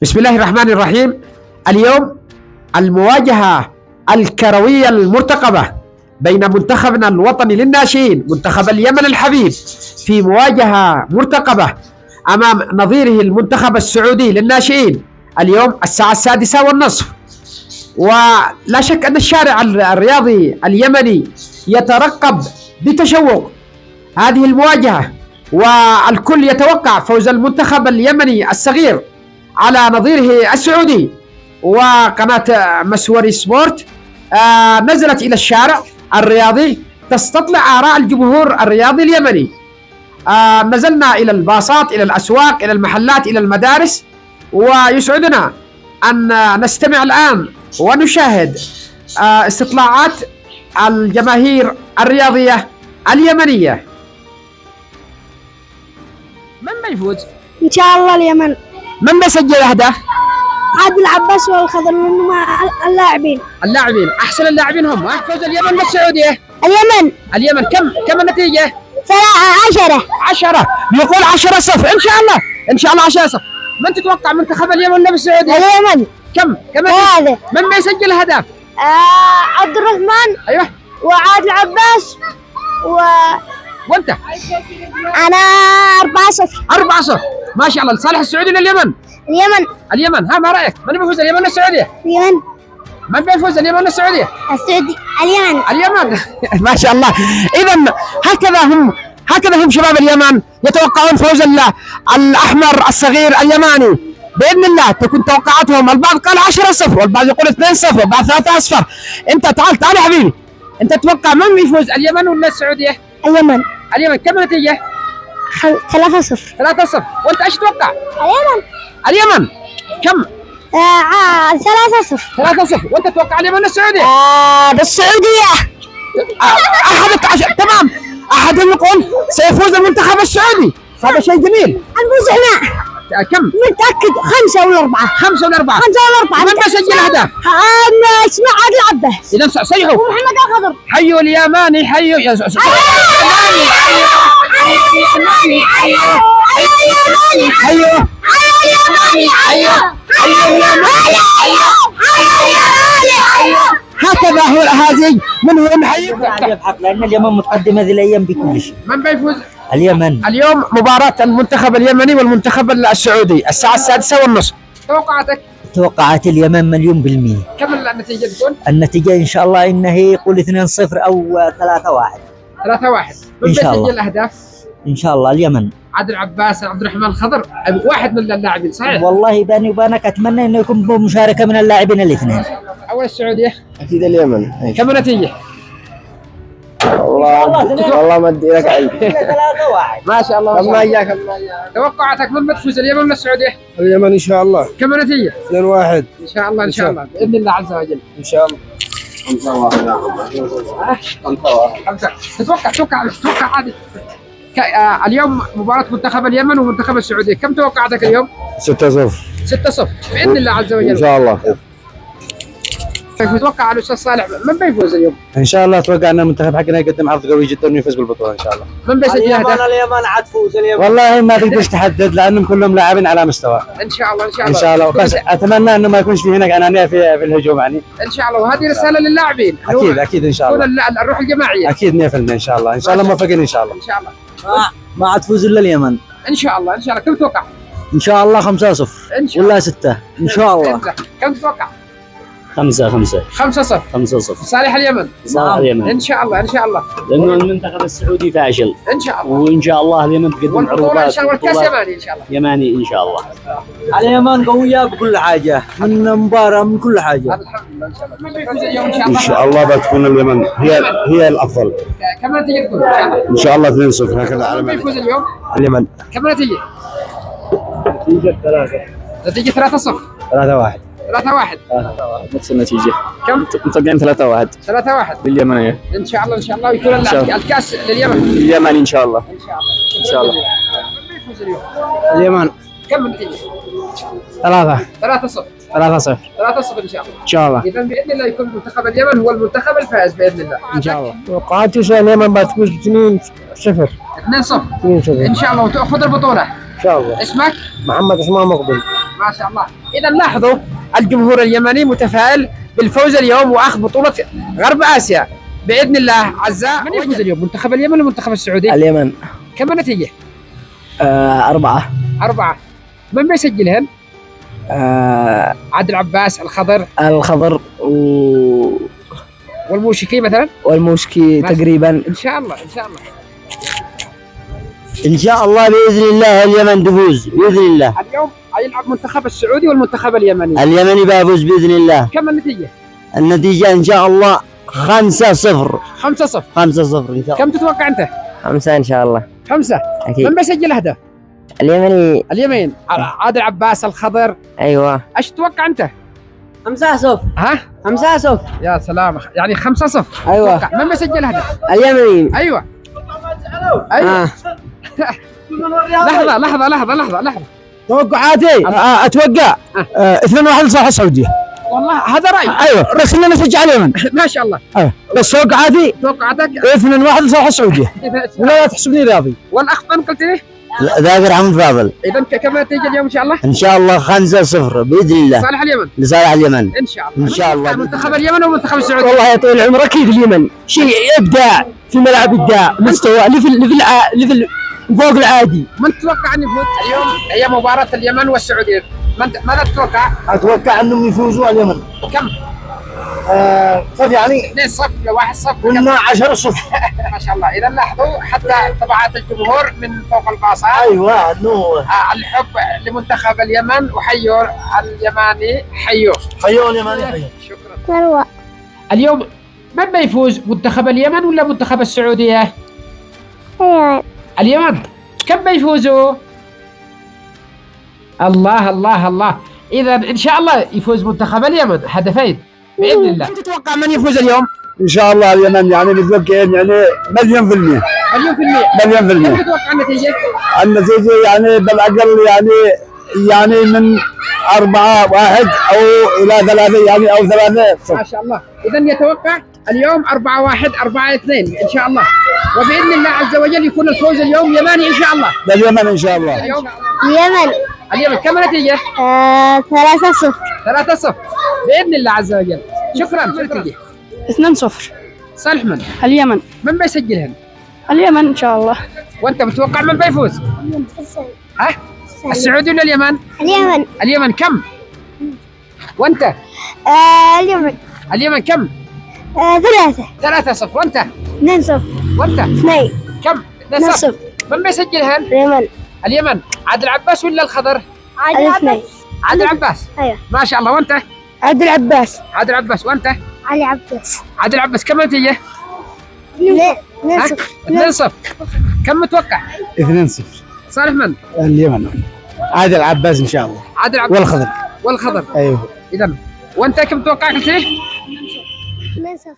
بسم الله الرحمن الرحيم. اليوم المواجهة الكروية المرتقبة بين منتخبنا الوطني للناشئين منتخب اليمن الحبيب في مواجهة مرتقبة أمام نظيره المنتخب السعودي للناشئين اليوم الساعة 6:30. ولا شك أن الشارع الرياضي اليمني يترقب بتشوق هذه المواجهة، والكل يتوقع فوز المنتخب اليمني الصغير على نظيره السعودي. وقناة مسوري سبورت نزلت إلى الشارع الرياضي تستطلع آراء الجمهور الرياضي اليمني. نزلنا إلى الباصات، إلى الأسواق، إلى المحلات، إلى المدارس، ويسعدنا أن نستمع الآن ونشاهد استطلاعات الجماهير الرياضية اليمنية. من بيفوز؟ إن شاء الله اليمن. من بيسجل أهداف؟ عادل عباس والخضر لأنهم اللاعبين أحسن اللاعبين هم فوز اليمن والسعودية. اليمن كم النتيجة؟ 10. يقول 10-0 إن شاء الله. إن شاء الله 10-0. من تتوقع منتخب اليمن ولا السعودية؟ اليمن. كم هذا من بيسجل أهداف؟ عبد الرحمن. أيوه. وعادل عباس وأنت؟ أنا 4-0. 4-0 ما شاء الله. لصالح السعودي لليمن. اليمن. ها، ما رأيك؟ من بيفوز اليمن والسعودية؟ اليمن. من بيفوز اليمن والسعودية؟ السعودي. اليمن. ما شاء الله. إذا هكذا هم شباب اليمن يتوقعون فوز الأحمر الصغير اليماني بإذن الله. تكون توقعاتهم، البعض قال 10-0 والبعض يقول 2-0 والبعض 3-0. أنت تعال يا حبيبي، أنت تتوقع من يفوز اليمن ولا السعودية؟ اليمن. كم النتيجة؟ 3-0. 3-0. وأنت إيش تتوقع؟ اليمن. كم؟ 3-0. 3-0. وأنت تتوقع اليمن ولا السعودية؟ بالسعودية. تمام. أحدهم يقول سيفوز المنتخب السعودي، هذا شيء جميل. الموزع كم؟ متأكد 5 ولا 4. 5 ولا 4. من بيسجل أهداف؟ اسمه عادل عباس. إذا صيحوا. ومحمد الخضر. حيوا اليماني، حيوا يا هكذا هو هذه من هو نحيي. لأن اليمن متقدم هذه الأيام بكل شيء. من بيفوز؟ اليمن. اليوم مباراة المنتخب اليمني والمنتخب السعودي الساعة 6:30. توقعاتك؟ توقعات اليمن 1,000,000%. كم النتيجة تكون؟ النتيجة إن شاء الله إنه يقول 2-0 أو 3-1. 3-1. إن شاء الله. بيسجل الأهداف؟ إن شاء الله اليمن. عادل عباس، عبد الرحمن الخضر، واحد من اللاعبين صحيح؟ والله بيني وبينك أتمنى إنه يكون بمشاركة من اللاعبين الاثنين. أول السعودية؟ أكيد اليمن. كم النتيجة؟ والله ما ادي لك علم. 3-1. ما شاء الله. الله اياك. توقعاتك من بتفوز اليمن ولا السعودية؟ اليمن ان شاء الله. كم النتيجة؟ 2-1 إن شاء الله. إن شاء الله بإذن الله عز وجل. ان شاء الله. 5. تتوقع عادي اليوم مباراة منتخب اليمن ومنتخب السعودية، كم توقعاتك اليوم؟ 6-0 6-0 بإذن الله عز وجل. ان شاء الله. متوقع على الأستاذ صالح من بيفوز اليوم؟ ان شاء الله اتوقع ان المنتخب حقنا يقدم عرض قوي جدا ويفوز بالبطوله ان شاء الله. من بيسجل أهداف؟ اليمن عاد تفوز اليمن. والله ما تقدرش تحدد لانهم كلهم لاعبين على مستوى. إن شاء الله. ان شاء الله. بس اتمنى انه ما يكونش في هناك انانيه في الهجوم يعني. إن شاء الله. وهذه رسالة للاعبين. اكيد ان شاء الله. الروح الجماعية. اكيد 100% ان شاء الله. ان شاء الله موفقين ان شاء الله. إن شاء الله. ما عاد تفوز إلا اليمن. إن شاء الله. كم تتوقع؟ إن شاء الله 5-0 إن شاء الله. ولا 6 إن شاء الله. كم تتوقع؟ 5-5. 5-0 5-0 صالح اليمن. صالح اليمن. إن شاء الله. لأنه المنتخب السعودي فاشل، إن شاء الله. وإن شاء الله اليمن تقدم والبطولة إن عروضات شاء الله والكاس يماني إن شاء الله. يماني إن شاء الله. اليمن قوية بكل حاجة، من مباراة من كل حاجة. الحمد لله. إن شاء الله. من بيفوز اليوم إن شاء ان الله؟ شاء الله بتكون اليمن هي الافضل. كم النتيجة تكون إن شاء الله؟ ان شاء الله 2-0 هكذا على من بيفوز اليوم؟ اليمن. كم النتيجة؟ نتيجة 3-0. 3-1. 3-1. نفس النتيجة. كم؟ متوقعين 3-1 3-1 لليمن. إن شاء الله. ويكون الكاس لليمن. اليمن إن شاء الله. إن شاء الله. من بيفوز اليوم؟ اليمن. كم النتيجة؟ 3-0. 3-0 3-0 إن شاء الله. ان شاء الله. إذا بإذن الله يكون منتخب اليمن هو المنتخب الفائز بإذن الله. ان شاء الله. توقعاتي اليمن بتفوز 2-0. 2-0 2-0 إن شاء الله وتأخذ البطولة. ان شاء الله. اسمك؟ محمد عثمان مقبل. ما شاء الله. اذا لاحظوا الجمهور اليمني متفائل بالفوز اليوم واخذ بطوله غرب اسيا باذن الله. عزاء، من يفوز اليوم، منتخب اليمن ولا منتخب السعودي؟ اليمن. كم النتيجه؟ 4. 4. من بيسجلهن؟ عادل عباس، الخضر، الخضر والموشكي مثلا؟ والموشكي تقريبا. ان شاء الله ان شاء الله. ان شاء الله باذن الله اليمن تفوز باذن الله. اليوم يلعب منتخب السعودي والمنتخب اليمني. اليمني بيفوز باذن الله. كم النتيجه؟ النتيجه ان شاء الله 5-0. 5-0. 5-0 ان شاء الله. كم تتوقع انت؟ 5 ان شاء الله. 5. اكيد. من بيسجل اهداف؟ اليمني. اليمين، عادل عباس، الخضر. ايوه. ايش تتوقع انت؟ 5-0. ها؟ 5-0. يا سلام، يعني 5-0. ايوه. توقع. من بيسجل هدف؟ اليمني. ايوه ايوه. لحظة. توقعاتي اتوقع 2-1 لصالح السعوديه. والله هذا رأيي. ايوه بس خلينا نشجع اليمن. ما شاء الله. ايوه بس توقعاتي توقعاتك 2-1 لصالح السعوديه. ولا تحسبني رياضي. والاخ قلت ايه؟ ذاكر حمد فاضل. اذا كم نتيجة اليوم ان شاء الله؟ ان شاء الله 5-0 باذن الله صالح اليمن. لصالح اليمن ان شاء الله. ان شاء الله. منتخب اليمن ومنتخب السعودية. والله يا طويل العمر اكيد اليمن شيء ابداع في الملعب، ابداع مستوى ليفل فوق العادي. من تتوقع ان يفوز اليوم؟ هي مباراة اليمن والسعودية، ماذا تتوقع؟ اتوقع انهم يفوزوا اليمن. كم؟ طب يعني 2-0 ل1-0 قلنا 10-0. ما شاء الله. اذا لاحظوا حتى طبعات الجمهور من فوق الباصات. ايوه انه الحب لمنتخب اليمن، وحيوا اليماني، حيوه. حيوا اليمن حيوا. شكرا. مروة. اليوم من بيفوز، منتخب اليمن ولا منتخب السعودية؟ ايوه. اليمن. كم بيفوزوا؟ الله. اذا ان شاء الله يفوز منتخب اليمن هدفين باذن الله. تتوقع من يفوز اليوم؟ ان شاء الله اليمن يعني نتوقع يعني مليون في المية. مليون في المية. مليون في كم المية. تتوقع النتيجة؟ النتيجة يعني بالاقل يعني من 4-1 او الى 3 يعني او 3-0. ما شاء الله. اذا يتوقع اليوم 4-1 4-2 ان شاء الله، وباذن الله عز وجل يكون الفوز اليوم يماني ان شاء الله. لليمن ان شاء الله. اليوم اليمن. كم النتيجة؟ 3-0. 3-0 باذن الله عز وجل. شكرا. 2-0. صالح من اليمن. بيسجلهن؟ اليمن ان شاء الله. وانت متوقع من بيفوز؟ ها؟ السعودي ولا اليمن؟ اليمن. اليمن كم؟ وانت؟ اليمن. اليمن كم؟ 3. 3-0. وانت؟ 2-0. وانت؟ 2. كم؟ 2-0. 2-0. من بيسجلهن؟ اليمن. اليمن. عادل عباس ولا الخضر؟ الاثنين. عادل عباس. ايوه. ما شاء الله. وانت؟ عبد العباس. عادل عباس. وانت؟ علي عباس. عادل عباس. كم النتيجة؟ 2-0. 2-0. كم متوقع؟ 2-0 صالح من؟ اليمن. عادل عباس ان شاء الله. عادل عباس والخضر. والخضر. ايوه. اذا وانت كم متوقع قلت لي؟ 2-0.